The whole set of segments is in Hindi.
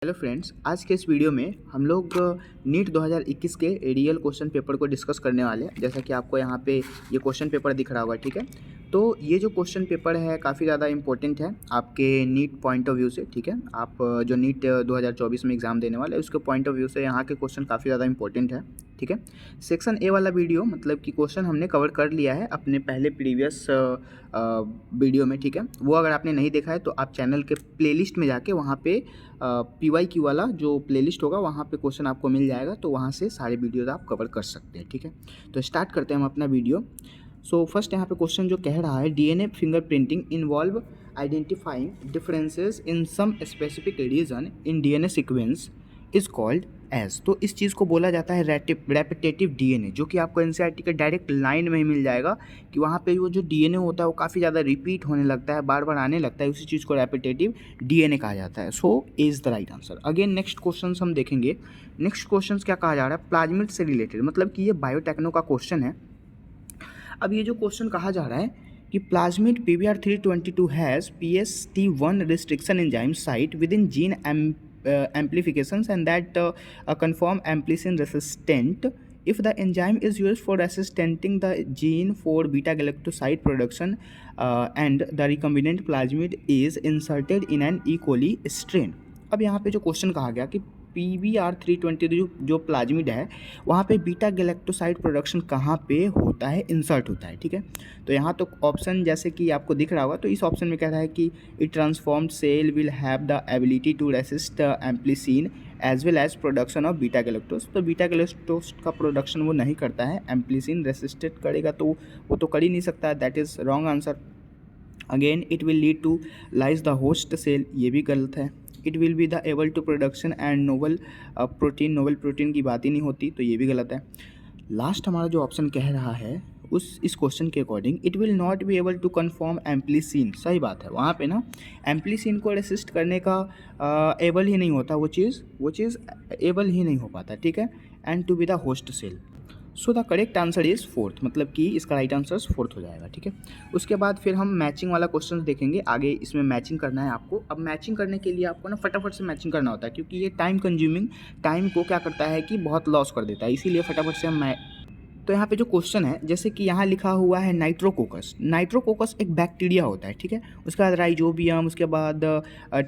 हेलो फ्रेंड्स, आज के इस वीडियो में हम लोग नीट 2021 के रियल क्वेश्चन पेपर को डिस्कस करने वाले हैं। जैसा कि आपको यहाँ पे ये क्वेश्चन पेपर दिख रहा होगा, ठीक है। तो ये जो क्वेश्चन पेपर है काफ़ी ज़्यादा इंपॉर्टेंट है आपके नीट पॉइंट ऑफ व्यू से, ठीक है। आप जो नीट 2024 में एग्ज़ाम देने वाले हैं उसके पॉइंट ऑफ व्यू से यहाँ के क्वेश्चन काफ़ी ज़्यादा इंपॉर्टेंट है, ठीक है। सेक्शन ए वाला वीडियो मतलब कि क्वेश्चन हमने कवर कर लिया है अपने पहले प्रीवियस वीडियो में, ठीक है। वो अगर आपने नहीं देखा है तो आप चैनल के प्लेलिस्ट में जाके वहाँ पे PYQ वाला जो प्लेलिस्ट होगा वहाँ पे क्वेश्चन आपको मिल जाएगा, तो वहाँ से सारे वीडियोज़ आप कवर कर सकते हैं, ठीक है। तो स्टार्ट करते हैं हम अपना वीडियो। सो फर्स्ट यहाँ पे क्वेश्चन जो कह रहा है, DNA fingerprinting involve identifying differences in some specific region in DNA sequence is called as. तो इस चीज़ को बोला जाता है रेपिटेटिव डीएनए, जो कि आपको एनसीईआरटी के डायरेक्ट लाइन में ही मिल जाएगा कि वहाँ पे वो जो डीएनए होता है वो काफ़ी ज़्यादा रिपीट होने लगता है, बार बार आने लगता है, उसी चीज़ को रेपिटेटिव डीएनए कहा जाता है। So is the right answer. Again next question हम देखेंगे। नेक्स्ट क्वेश्चन क्या कहा जा रहा है, प्लाज्मिड से रिलेटेड, मतलब कि ये बायोटेक्नो का क्वेश्चन है। अब ये जो क्वेश्चन कहा जा रहा है कि plasmid PBr322 has PST1 restriction enzyme site within gene amplifications and that conform amplicin resistant if the enzyme is used for resistating the gene for beta galactoside production and the recombinant plasmid is inserted in an E. coli strain। अब यहाँ पे जो क्वेश्चन कहा गया कि PBr322 जो प्लाज्मिड है वहाँ पे बीटा गैलेक्टोसाइड प्रोडक्शन कहाँ पे होता है, इंसर्ट होता है, ठीक है। तो यहाँ तो ऑप्शन जैसे कि आपको दिख रहा होगा, तो इस ऑप्शन में कह रहा है कि it transformed cell will have the ability to resist ampicillin as well as production of beta galactose. तो बीटा गैलेक्टोस का प्रोडक्शन वो नहीं करता है, एम्प्लिसिन रेसिस्टेड करेगा तो वो तो कर ही नहीं सकता, that is wrong answer. Again it will lead to lyse the host cell, ये भी गलत है। It will be the able to production and novel protein की बात ही नहीं होती, तो ये भी गलत है। लास्ट हमारा जो ऑप्शन कह रहा है इस क्वेश्चन के according, it will not be able to confirm ampicillin. सही बात है, वहाँ पे ना एम्प्लिसिन को रेसिस्ट करने का एबल ही नहीं होता, वो चीज़ एबल ही नहीं हो पाता, ठीक है। And to be the host cell. So the correct answer is fourth, मतलब कि इसका राइट आंसर फोर्थ हो जाएगा, ठीक है। उसके बाद फिर हम मैचिंग वाला क्वेश्चन देखेंगे। आगे इसमें मैचिंग करना है आपको। अब मैचिंग करने के लिए आपको ना फटाफट से मैचिंग करना होता है, क्योंकि ये टाइम कंज्यूमिंग, टाइम को क्या करता है कि बहुत लॉस कर देता है, इसीलिए फटाफट से हम तो यहाँ पे जो क्वेश्चन है, जैसे कि यहाँ लिखा हुआ है नाइट्रोकोकस। नाइट्रोकोकस एक बैक्टीरिया होता है, ठीक है। उसके बाद राइजोबियम, उसके बाद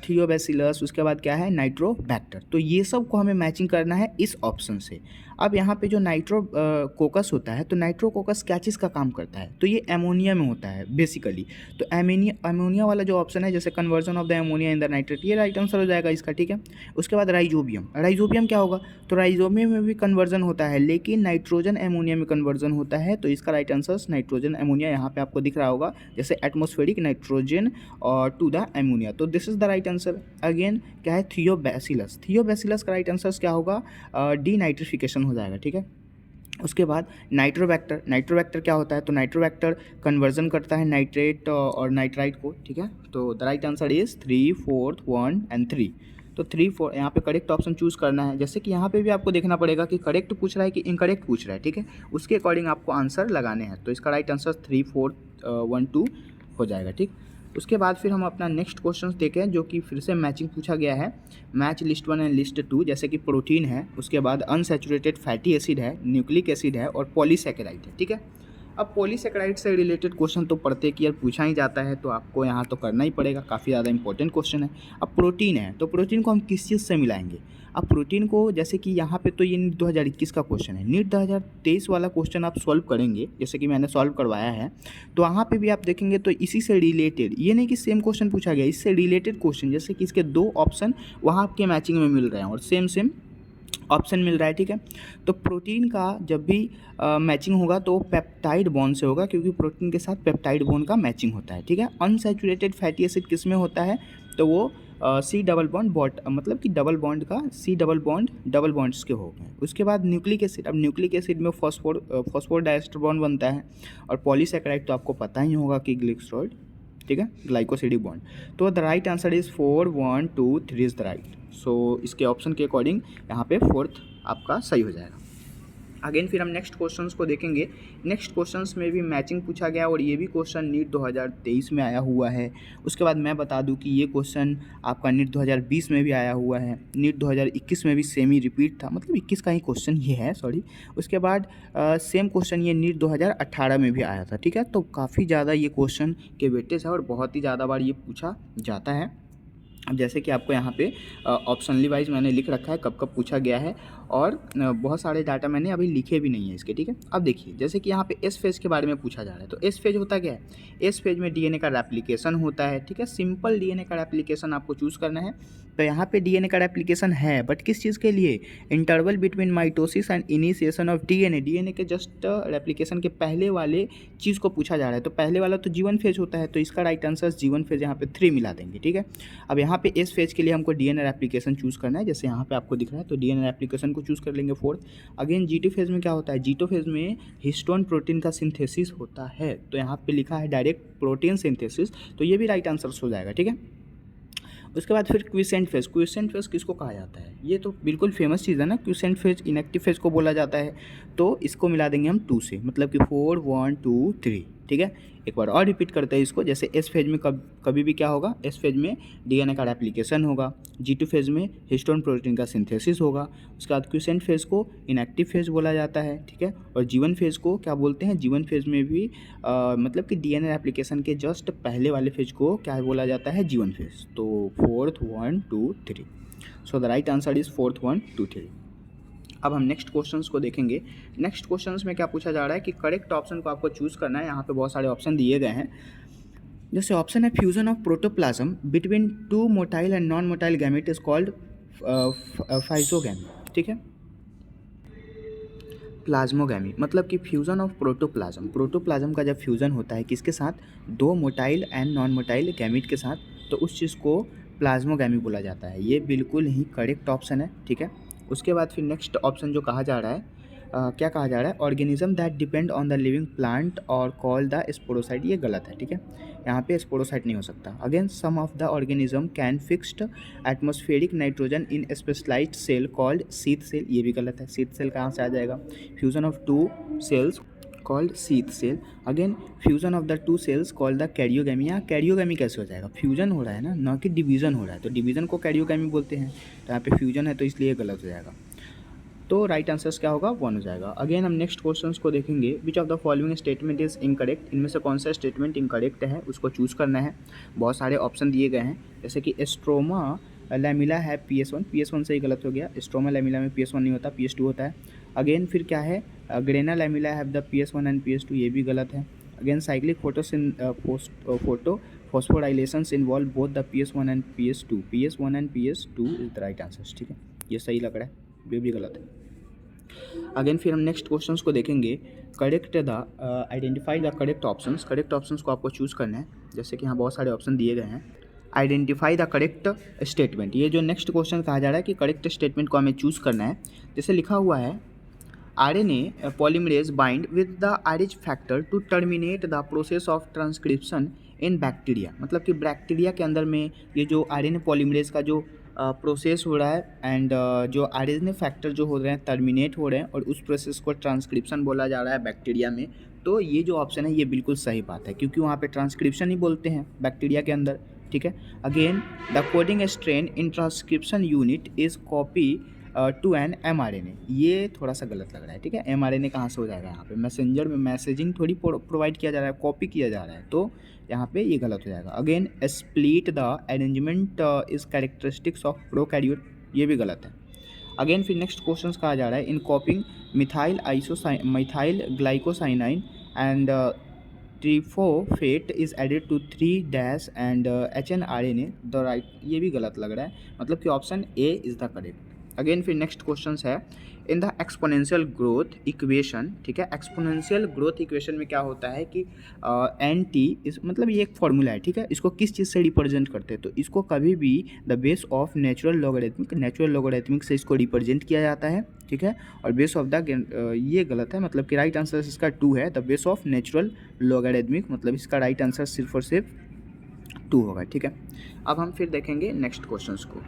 थियोबैसिलस, उसके बाद क्या है नाइट्रोबैक्टर। तो ये सब को हमें मैचिंग करना है इस ऑप्शन से। अब यहाँ पे जो नाइट्रोकोकस होता है, तो नाइट्रोकोकस क्या चीज़ का काम करता है, तो ये एमोनिया में होता है बेसिकली। तो एमोनिया वाला जो ऑप्शन है, जैसे conversion of the ammonia in the nitrate, ये राइट आंसर हो जाएगा इसका, ठीक है। उसके बाद राइजोबियम क्या होगा, तो राइजोबियम में भी कन्वर्जन होता है, लेकिन नाइट्रोजन एमोनिया में कन्वर्जन होता है, तो इसका राइट आंसर नाइट्रोजन एमोनिया, यहाँ पे आपको दिख रहा होगा जैसे एटमॉस्फेरिक नाइट्रोजन और टू द एमोनिया, तो this is the right answer. Again क्या है, थियोबैसिलस का राइट आंसर क्या होगा, डीनाइट्रिफिकेशन हो जाएगा, ठीक है। उसके बाद नाइट्रोबैक्टर क्या होता है, तो नाइट्रोबैक्टर कन्वर्जन करता है नाइट्रेट और नाइट्राइट को, ठीक है। तो the right answer is 3, 4, 1 and 3। तो 3, 4 यहाँ पे करेक्ट ऑप्शन चूज़ करना है। जैसे कि यहाँ पे भी आपको देखना पड़ेगा कि करेक्ट पूछ रहा है कि इनकरेक्ट पूछ रहा है, ठीक है। उसके अकॉर्डिंग आपको आंसर लगाने हैं, तो इसका राइट आंसर 3, 4, 1, 2 हो जाएगा, ठीक। उसके बाद फिर हम अपना नेक्स्ट क्वेश्चन देखें, जो कि फिर से मैचिंग पूछा गया है। मैच लिस्ट 1 एंड लिस्ट 2, जैसे कि प्रोटीन है, उसके बाद अनसैचुरेटेड फैटी एसिड है, न्यूक्लिक एसिड है और पॉलीसैकेराइड है, ठीक है। अब पॉलीसैकेराइड से रिलेटेड क्वेश्चन तो प्रत्येक ईयर पूछा ही जाता है, तो आपको यहाँ तो करना ही पड़ेगा, काफ़ी ज़्यादा इंपॉर्टेंट क्वेश्चन है। अब प्रोटीन है, तो प्रोटीन को हम किस चीज़ से मिलाएंगे। अब प्रोटीन को, जैसे कि यहाँ पे तो ये नीट 2021 का क्वेश्चन है, नीट 2023 वाला क्वेश्चन आप सॉल्व करेंगे, जैसे कि मैंने सॉल्व करवाया है, तो वहाँ पे भी आप देखेंगे तो इसी से रिलेटेड, ये नहीं कि सेम क्वेश्चन पूछा गया, इससे रिलेटेड क्वेश्चन, जैसे कि इसके 2 ऑप्शन वहाँ आपके मैचिंग में मिल रहे हैं और सेम ऑप्शन मिल रहा है, ठीक है। तो प्रोटीन का जब भी मैचिंग होगा तो पेप्टाइड बॉन्ड से होगा, क्योंकि प्रोटीन के साथ पेप्टाइड बॉन्ड का मैचिंग होता है, ठीक है। अनसैचुरेटेड फैटी एसिड किस में होता है, तो वो सी डबल बॉन्ड मतलब कि डबल बॉन्ड का सी डबल बॉन्ड्स के हो गए। उसके बाद न्यूक्लिक एसिड, अब न्यूक्लिक एसिड में फॉस्फोर डाइएस्टर बॉन्ड बनता है, और पॉलीसैकेराइड तो आपको पता ही होगा कि ग्लिसरॉइड, ठीक है, ग्लाइकोसिडिक बॉन्ड। तो the right answer is 4, 1, 2, 3 is the right. So इसके ऑप्शन के अकॉर्डिंग यहाँ पे फोर्थ आपका सही हो जाएगा। अगेन फिर हम नेक्स्ट क्वेश्चंस को देखेंगे। नेक्स्ट क्वेश्चंस में भी मैचिंग पूछा गया और ये भी क्वेश्चन नीट 2023 में आया हुआ है। उसके बाद मैं बता दूं कि ये क्वेश्चन आपका नीट 2020 में भी आया हुआ है, नीट 2021 में भी सेम ही रिपीट था, मतलब 21 का ही क्वेश्चन ये है, सॉरी। उसके बाद सेम क्वेश्चन ये नीट 2018 में भी आया था, ठीक है। तो काफ़ी ज़्यादा ये क्वेश्चन के वेटेज है और बहुत ही ज़्यादा बार ये पूछा जाता है। अब जैसे कि आपको यहाँ पे ऑप्शनली वाइज मैंने लिख रखा है कब कब पूछा गया है और बहुत सारे डाटा मैंने अभी लिखे भी नहीं है इसके, ठीक है। अब देखिए जैसे कि यहाँ पे एस फेज के बारे में पूछा जा रहा है, तो एस फेज होता क्या है? एस फेज में डीएनए का रेप्लिकेशन होता है, ठीक है। सिंपल डीएनए का रेप्लिकेशन आपको चूज़ करना है। तो यहाँ पे डीएनए का रेप्लिकेशन है, बट किस चीज़ के लिए? Interval between mitosis and initiation of DNA. DNA के जस्ट रेप्लिकेशन के पहले वाले चीज़ को पूछा जा रहा है। तो पहले वाला तो जीवन फेज होता है, तो इसका राइट आंसर जीवन फेज यहाँ पे 3 मिला देंगे, ठीक है। अब यहाँ पे एस फेज के लिए हमको डीएनए रेप्लिकेशन चूज़ करना है, जैसे यहाँ पे आपको दिख रहा है, तो डीएनए रेप्लिकेशन को चूज़ कर लेंगे 4। अगेन जीटो फेज में क्या होता है? जीटो फेज में हिस्टोन प्रोटीन का सिंथेसिस होता है, तो यहाँ पे लिखा है डायरेक्ट प्रोटीन सिंथेसिस, तो ये भी राइट आंसर हो जाएगा, ठीक है। उसके बाद फिर क्विसेंट फेज। क्विसेंट फेज किसको कहा जाता है? ये तो बिल्कुल फेमस चीज़ है ना, क्विसेंट फेज इनएक्टिव फेज को बोला जाता है। तो इसको मिला देंगे हम 2 से, मतलब कि 4 1 2 3, ठीक है। एक बार और रिपीट करते हैं इसको। जैसे एस फेज में कभी भी क्या होगा? एस फेज में डीएनए का रेप्लिकेशन होगा, जी2 फेज में हिस्टोन प्रोटीन का सिंथेसिस होगा। उसके बाद क्विसेंट फेज को इनएक्टिव फेज बोला जाता है, ठीक है। और जीवन फेज को क्या बोलते हैं? जीवन फेज में भी मतलब कि डीएनए रेप्लिकेशन के जस्ट पहले वाले फेज को क्या बोला जाता है? जीवन फेज। तो 4th 1 2 3, so the right answer is 4th 1 2 3। अब हम नेक्स्ट क्वेश्चंस को देखेंगे। नेक्स्ट क्वेश्चंस में क्या पूछा जा रहा है कि करेक्ट ऑप्शन को आपको चूज़ करना है। यहाँ पे बहुत सारे ऑप्शन दिए गए हैं। जैसे ऑप्शन है fusion of protoplasm between 2 motile and non motile gamete is called physogamy, ठीक है। प्लाज्मोगैमी मतलब कि फ्यूजन ऑफ प्रोटोप्लाज्म। प्रोटोप्लाज्म का जब फ्यूजन होता है किसके साथ? 2 motile and non motile gamete के साथ, तो उस चीज़ को प्लाज्मोगैमी बोला जाता है। ये बिल्कुल ही करेक्ट ऑप्शन है, ठीक है। उसके बाद फिर नेक्स्ट ऑप्शन जो कहा जा रहा है, क्या कहा जा रहा है? Organism that depend on the living plant और कॉल द स्पोरोसाइट। ये गलत है, ठीक है। यहाँ पे स्पोरोसाइट नहीं हो सकता। Again some of the organism can fixed atmospheric nitrogen in specialized cell called sheath cell. ये भी गलत है। सीथ सेल कहाँ से आ जाएगा? Fusion of 2 cells called sheath cell. Again fusion of the 2 cells called the karyogamy. यहाँ कैरियोगैमी कैसे हो जाएगा? फ्यूजन हो रहा है ना कि डिवीजन हो रहा है, तो डिवीजन को कैरियोगैमी बोलते हैं। तो यहाँ पे फ्यूजन है, तो इसलिए गलत हो जाएगा। तो राइट आंसर्स क्या होगा? 1 हो जाएगा। अगेन हम नेक्स्ट क्वेश्चंस को देखेंगे। विच of the following statement is incorrect. इनमें से कौन सा स्टेटमेंट इनकरेक्ट है उसको चूज़ करना है। बहुत सारे ऑप्शन दिए गए हैं, जैसे कि स्ट्रोमा लैमिला है PS1। PS1 से ही गलत हो गया। स्ट्रोमा लैमिला में PS1 नहीं होता, PS2 होता है। अगेन फिर क्या है? Grana lamella have the PS1 and PS2, ये भी गलत है। Again cyclic photophosphorylations involve both the PS1 and PS2। PS1 and PS2 is the right answer, ठीक है। ये सही लग रहा है, ये भी गलत है। अगेन फिर हम नेक्स्ट क्वेश्चंस को देखेंगे। Correct the identify the correct options. Correct options को आपको चूज़ करना है, जैसे कि यहाँ बहुत सारे ऑप्शन दिए गए हैं। Identify the correct statement. ये जो नेक्स्ट क्वेश्चन कहा जा रहा है कि करेक्ट स्टेटमेंट को हमें चूज़ करना है। जैसे लिखा हुआ है RNA polymerase bind with the RH factor to terminate the process of transcription in bacteria. मतलब कि बैक्टीरिया के अंदर में ये जो RNA पॉलीमरेज का जो प्रोसेस हो रहा है एंड जो RNA फैक्टर जो हो रहे हैं टर्मिनेट हो रहे हैं, और उस प्रोसेस को ट्रांसक्रिप्शन बोला जा रहा है बैक्टीरिया में। तो ये जो ऑप्शन है ये बिल्कुल सही बात है, क्योंकि वहाँ पे ट्रांसक्रिप्शन ही बोलते हैं बैक्टीरिया के अंदर, ठीक है। Again the coding strand in transcription unit is copy to an mRNA। ये थोड़ा सा गलत लग रहा है, ठीक है। mRNA कहाँ से हो जाएगा? यहाँ पे मैसेंजर में मैसेजिंग थोड़ी प्रोवाइड किया जा रहा है, कॉपी किया जा रहा है, तो यहाँ पे ये गलत हो जाएगा। Again split the arrangement is characteristics of prokaryote, ये भी गलत है। अगेन फिर नेक्स्ट क्वेश्चन कहा जा रहा है in capping methyl glycosinine and triphosphate is added to 3' end HNRNA the right. ये भी गलत लग रहा है, मतलब कि option A is the correct. Again फिर नेक्स्ट क्वेश्चन है in the exponential growth equation, ठीक है। एक्सपोनेंशियल ग्रोथ इक्वेशन में क्या होता है कि NT इस मतलब ये एक फॉर्मूला है, ठीक है। इसको किस चीज़ से रिप्रेजेंट करते हैं? तो इसको कभी भी the base of natural logarithmic से इसको रिप्रेजेंट किया जाता है, ठीक है। और बेस ऑफ द ये गलत है, मतलब कि राइट आंसर इसका 2 है। The base of natural logarithmic मतलब इसका राइट आंसर सिर्फ और सिर्फ 2 होगा, ठीक है। अब हम फिर देखेंगे नेक्स्ट क्वेश्चन को।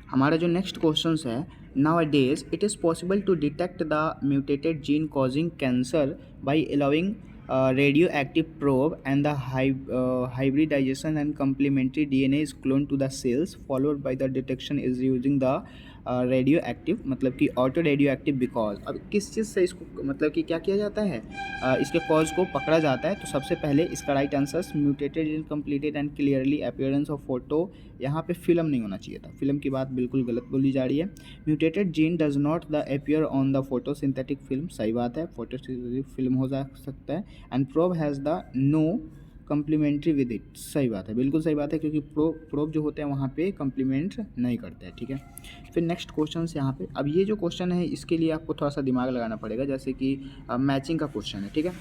हमारा जो नेक्स्ट क्वेश्चन है, now days it is possible to detect the mutated gene causing cancer by allowing radioactive probe and the hybridization and complementary DNA is cloned to the cells followed by the detection is using the radio active, मतलब कि ऑटो रेडियो एक्टिव बिकॉज। अब किस चीज़ से इसको मतलब कि क्या किया जाता है, इसके कॉज को पकड़ा जाता है। तो सबसे पहले इसका right answer mutated incompleted and clearly appearance of photo, यहाँ पे फिल्म नहीं होना चाहिए था, फिल्म की बात बिल्कुल गलत बोली जा रही है। Mutated gene does not the appear on the photo synthetic film, सही बात है, फोटो सिंथेटिक फिल्म हो जा सकता है। And probe has the no complementary with it, सही बात है, बिल्कुल सही बात है, क्योंकि प्रोब जो होते हैं वहाँ पे कम्प्लीमेंट नहीं करते हैं, ठीक है। फिर नेक्स्ट क्वेश्चन यहाँ पे, अब ये जो क्वेश्चन है इसके लिए आपको थोड़ा सा दिमाग लगाना पड़ेगा, जैसे कि मैचिंग का क्वेश्चन है, ठीक है।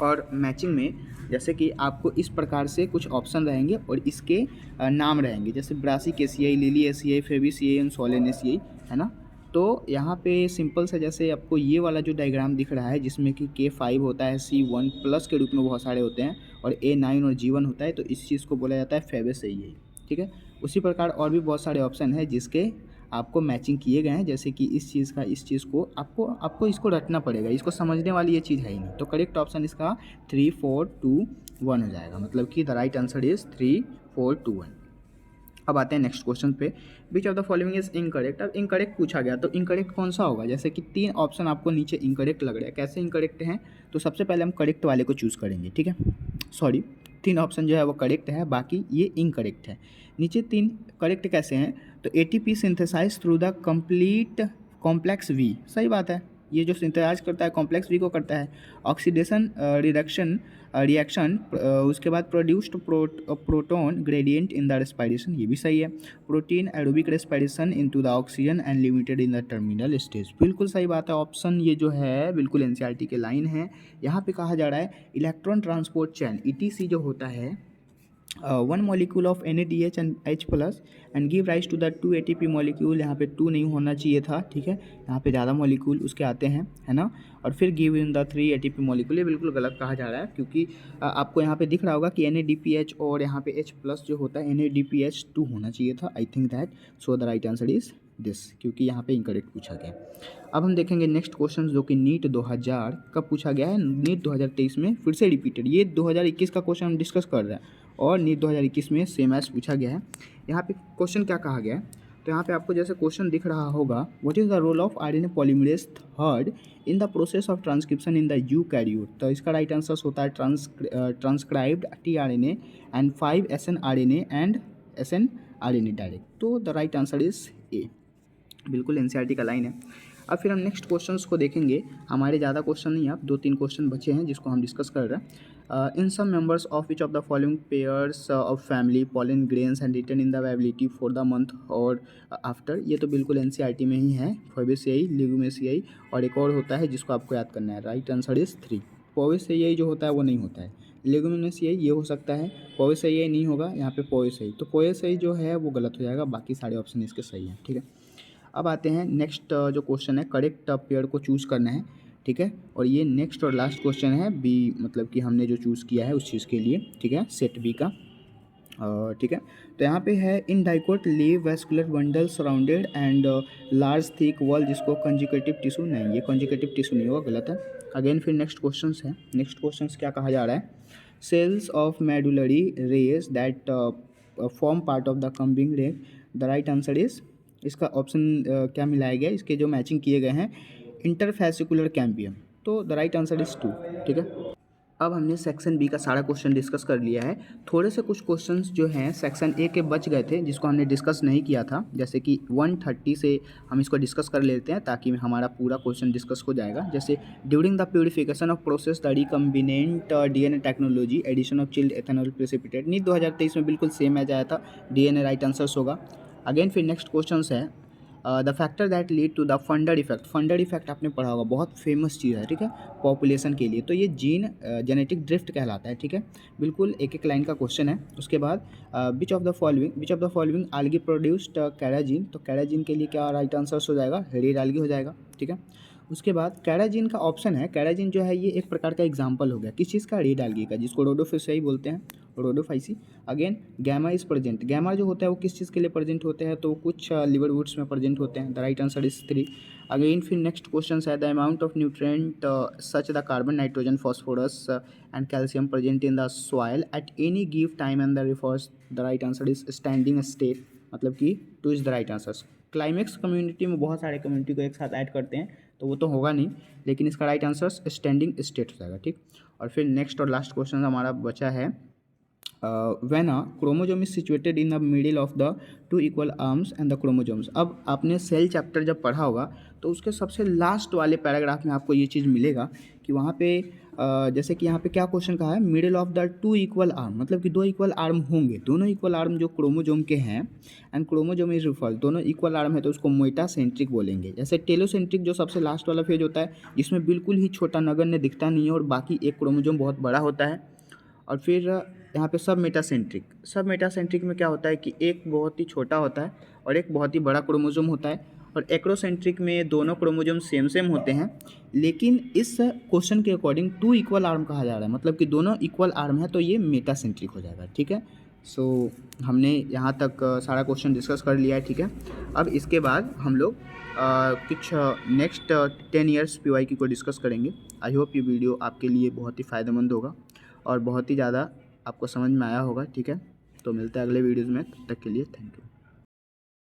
और मैचिंग में जैसे कि आपको इस प्रकार से कुछ ऑप्शन रहेंगे और इसके नाम रहेंगे, जैसे ब्रासिक एशियाई, लिली एशियाई, फेबिसियाई एंड सोलेन एशियाई, है ना। तो यहाँ पे सिंपल से जैसे आपको ये वाला जो डायग्राम दिख रहा है जिसमें कि K5 होता है, C1 प्लस के रूप में बहुत सारे होते हैं और A9 और G1 होता है, तो इस चीज़ को बोला जाता है फेबिसियाई, ठीक है। उसी प्रकार और भी बहुत सारे ऑप्शन है जिसके आपको मैचिंग किए गए हैं, जैसे कि इस चीज़ का इस चीज़ को आपको इसको रटना पड़ेगा, इसको समझने वाली ये चीज़ है ही नहीं। तो करेक्ट ऑप्शन इसका 3, 4, 2, 1 हो जाएगा, मतलब कि द राइट आंसर इज़ 3, 4, 2, 1। अब आते हैं नेक्स्ट क्वेश्चन पे, विच of the following is incorrect. अब इनकरेक्ट पूछा गया तो इनकरेक्ट कौन सा होगा, जैसे कि 3 ऑप्शन आपको नीचे इनकरेक्ट लग रहा है, कैसे इनकरेक्ट हैं, तो सबसे पहले हम करेक्ट वाले को चूज़ करेंगे, ठीक है। सॉरी, 3 ऑप्शन जो है वो करेक्ट है, बाकी ये इनकरेक्ट है। नीचे 3 करेक्ट कैसे हैं, तो ATP synthesize through the complete complex V, सही बात है, ये जो सिंथेसाइज करता है कॉम्प्लेक्स वी को करता है। ऑक्सीडेशन रिडक्शन रिएक्शन, उसके बाद produced proton gradient in the respiration, ये भी सही है। Protein aerobic respiration into the oxygen and limited in the terminal stage, बिल्कुल सही बात है। ऑप्शन ये जो है बिल्कुल NCERT के लाइन है। यहाँ पे कहा जा रहा है इलेक्ट्रॉन ट्रांसपोर्ट चैन ETC जो होता है, 1 molecule of NADH and H plus and give rise to the 2 ATP molecule, यहाँ पे 2 नहीं होना चाहिए था, ठीक है, यहाँ पे ज़्यादा मॉलिक्यूल उसके आते हैं, है ना। और फिर give in the 3 ATP molecule, ये बिल्कुल गलत कहा जा रहा है, क्योंकि आपको यहाँ पे दिख रहा होगा कि NADPH और यहाँ पे H प्लस जो होता है NADPH2 होना चाहिए था, I think that, so the right answer is this, क्योंकि यहाँ पे इनकरेक्ट पूछा गया। अब हम देखेंगे नेक्स्ट क्वेश्चन जो कि नीट 2000 कब पूछा गया है, नीट 2023 में फिर से रिपीटेड, ये 2021 का क्वेश्चन हम डिस्कस कर रहे हैं और नीट 2021 में सेम एज पूछा गया है। यहाँ पे क्वेश्चन क्या कहा गया है, तो यहाँ पे आपको जैसे क्वेश्चन दिख रहा होगा, what is the role of RNA polymerase third in the process of transcription in the eukaryote, तो इसका राइट आंसर होता है transcribed tRNA and 5 snRNA and snRNA direct, तो the right answer is A, बिल्कुल NCERT का लाइन है। अब फिर हम नेक्स्ट क्वेश्चंस को देखेंगे, हमारे ज़्यादा क्वेश्चन नहीं, अब 2-3 क्वेश्चन बचे हैं जिसको हम डिस्कस कर रहे हैं। In some members of which of the following pairs of family pollen grains and return in the viability for the month और आफ्टर, ये तो बिल्कुल NCERT में ही है, फेबिसियाई, लिगुमेसियाई और एक और होता है जिसको आपको याद करना है, राइट आंसर इज 3। पोवेसियाई जो होता है वो नहीं होता है, लेगुमिनेसियाई ये हो सकता है, पोवेसियाई नहीं होगा, यहाँ पे पोवेसियाई, तो पोवेसियाई जो है वो गलत हो जाएगा, बाकी सारे ऑप्शन इसके सही हैं, ठीक है। अब आते हैं नेक्स्ट जो क्वेश्चन है, करेक्ट पेयर को चूज़ करना है, ठीक है, और ये नेक्स्ट और लास्ट क्वेश्चन है बी, मतलब कि हमने जो चूज़ किया है उस चीज़ के लिए, ठीक है, सेट बी का, ठीक है। तो यहाँ पे है इन dicot leave vascular bundle surrounded and large thick wall, जिसको कंजुगेटिव टिश्यू, नहीं ये कंजुगेटिव टिश्यू नहीं होगा, गलत है। अगेन फिर नेक्स्ट क्वेश्चन है, नेक्स्ट क्वेश्चन क्या कहा जा रहा है, cells of medullary rays that form part of the cambium ring, the right answer is, इसका ऑप्शन क्या मिलाया गया, इसके जो मैचिंग किए गए हैं, इंटरफेसिकुलर कैम्बियम, तो द राइट आंसर इज 2, ठीक है। अब हमने सेक्शन बी का सारा क्वेश्चन डिस्कस कर लिया है, थोड़े से कुछ क्वेश्चंस जो हैं सेक्शन ए के बच गए थे जिसको हमने डिस्कस नहीं किया था, जैसे कि 130 से हम इसको डिस्कस कर लेते हैं ताकि हमारा पूरा क्वेश्चन डिस्कस हो जाएगा। जैसे during the purification of process the recombinant DNA technology addition of chilled ethanol precipitate, NEET 2023 में बिल्कुल सेम एज आया था, DNA राइट आंसर्स होगा। अगेन फिर नेक्स्ट क्वेश्चन है the factor that lead to the founder effect, founder effect आपने पढ़ा होगा, बहुत फेमस चीज़ है, ठीक है, पॉपुलेशन के लिए, तो ये जीन जेनेटिक ड्रिफ्ट कहलाता है, ठीक है, बिल्कुल एक एक लाइन का क्वेश्चन है। उसके बाद which of the following algae produced carrageenan, तो कैराजीन के लिए क्या राइट आंसर हो जाएगा, रेड आल्गी हो जाएगा, ठीक है। उसके बाद कैराजीन का ऑप्शन है, कैराजीन जो है ये एक प्रकार का एग्जाम्पल हो गया, किस चीज़ का, रेड आल्गी का, जिसको रोडोफिशियाई बोलते हैं, Rhodophyceae. Again gamma is present, gamma जो होता है वो किस चीज़ के लिए प्रेजेंट होते हैं, तो कुछ लिवर वुड्स में प्रेजेंट होते हैं। The right answer is 3। Again फिर नेक्स्ट क्वेश्चन है the amount of nutrient such the carbon, nitrogen, phosphorus and calcium present in the soil at any give time and the refers. The right answer is standing state, मतलब कि 2 is the right answer. Climax community में बहुत सारे कम्युनिटी को एक साथ ऐड करते हैं तो वो तो होगा नहीं, लेकिन इसका राइट आंसर स्टैंडिंग स्टेट हो जाएगा, ठीक। और फिर नेक्स्ट और लास्ट क्वेश्चन हमारा बचा है when a chromosome is situated in the middle of the two equal arms and the chromosomes। अब आपने सेल चैप्टर जब पढ़ा होगा तो उसके सबसे लास्ट वाले पैराग्राफ में आपको ये चीज़ मिलेगा कि वहाँ पे जैसे कि यहाँ पे क्या क्वेश्चन कहा है, middle of the 2 equal arm, मतलब कि 2 इक्वल आर्म होंगे, दोनों इक्वल आर्म जो क्रोमोजोम के हैं, एंड क्रोमोजोम इज रिफर, दोनों इक्वल आर्म है तो उसको मेटासेंट्रिक बोलेंगे। जैसे टेलोसेंट्रिक जो सबसे लास्ट वाला फेज होता है जिसमें बिल्कुल ही छोटा नगण्य दिखता नहीं है और बाकी एक क्रोमोजोम बहुत बड़ा होता है। और फिर यहाँ पे सब मेटासेंट्रिक, सब मेटासेंट्रिक में क्या होता है कि एक बहुत ही छोटा होता है और एक बहुत ही बड़ा क्रोमोजोम होता है। और एक्रोसेंट्रिक में दोनों क्रोमोजोम सेम सेम होते हैं, लेकिन इस क्वेश्चन के अकॉर्डिंग 2 इक्वल आर्म कहा जा रहा है, मतलब कि दोनों इक्वल आर्म है तो ये मेटासेंट्रिक हो जाएगा, ठीक है। सो हमने यहाँ तक सारा क्वेश्चन डिस्कस कर लिया है, ठीक है। अब इसके बाद हम लोग कुछ नेक्स्ट 10 ईयर्स PYQ को डिस्कस करेंगे। आई होप ये वीडियो आपके लिए बहुत ही फ़ायदेमंद होगा और बहुत ही ज़्यादा आपको समझ में आया होगा, ठीक है। तो मिलते हैं अगले वीडियोज़ में, तब तक के लिए थैंक यू।